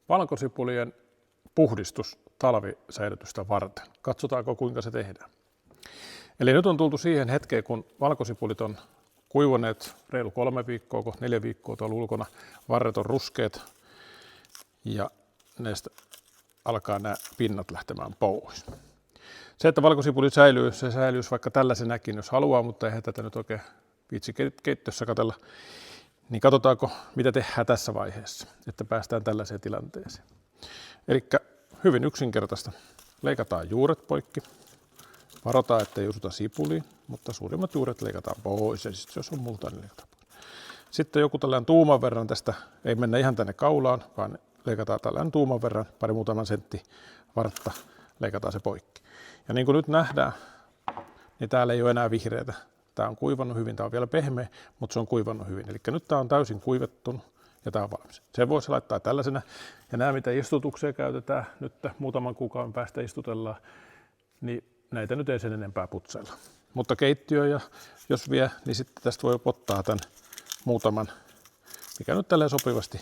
Valkosipulien puhdistus talvisäilytystä varten. Katsotaanko, kuinka se tehdään. Eli nyt on tultu siihen hetkeen, kun valkosipulit on kuivuneet reilu 3 viikkoa, 4 viikkoa tuolla ulkona. Varret on ruskeat ja näistä alkaa nämä pinnat lähtemään pois. Se, että valkosipuli säilyy, se säilyisi vaikka tällaisenakin, jos haluaa, mutta eihän tätä nyt oikein viitsi keittiössä katsella. Niin katsotaanko, mitä tehdään tässä vaiheessa, että päästään tällaiseen tilanteeseen. Eli hyvin yksinkertaista. Leikataan juuret poikki. Varotaan, ettei osuta sipuliin, mutta suurimmat juuret leikataan pois ja sitten jos on multaa, niin leikataan pois. Sitten joku tällainen tuuman verran tästä, ei mennä ihan tänne kaulaan, vaan leikataan tällainen tuuman verran, muutaman sentti vartta, leikataan se poikki. Ja niin kuin nyt nähdään, niin täällä ei ole enää vihreätä. Tämä on kuivannut hyvin, tämä on vielä pehmeä, mutta se on kuivannut hyvin. Eli nyt tämä on täysin kuivettunut ja tämä on valmis. Sen voisi laittaa tällaisena. Ja nämä, mitä istutukseen käytetään, nyt muutaman kuukauden päästä istutellaan, niin näitä nyt ei sen enempää putsailla. Mutta keittiö, ja jos vie, niin sitten tästä voi ottaa tämän muutaman, mikä nyt tälleen sopivasti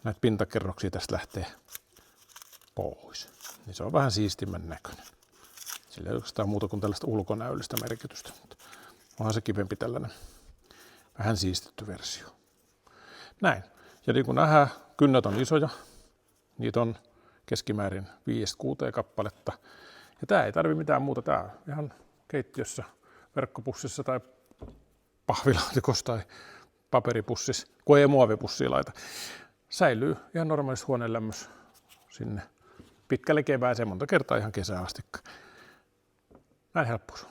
näitä pintakerroksia tästä lähtee pois. Niin se on vähän siistimän näköinen. Sillä ei oikeastaan muuta kuin tällaista ulkonäöllistä merkitystä, mutta onhan se kivempi tällainen vähän siistitty versio. Näin. Ja niin kuin nähdään, kynnät on isoja. Niitä on keskimäärin 5-6 kappaletta. Ja tämä ei tarvitse mitään muuta. Tämä on ihan keittiössä, verkkopussissa tai pahvilaatikossa tai paperipussissa, kun ei muovipussia laita. Säilyy ihan normaalissa huoneen lämmössä sinne pitkälle kevääseen, monta kertaa ihan kesään asti. Näin helppous.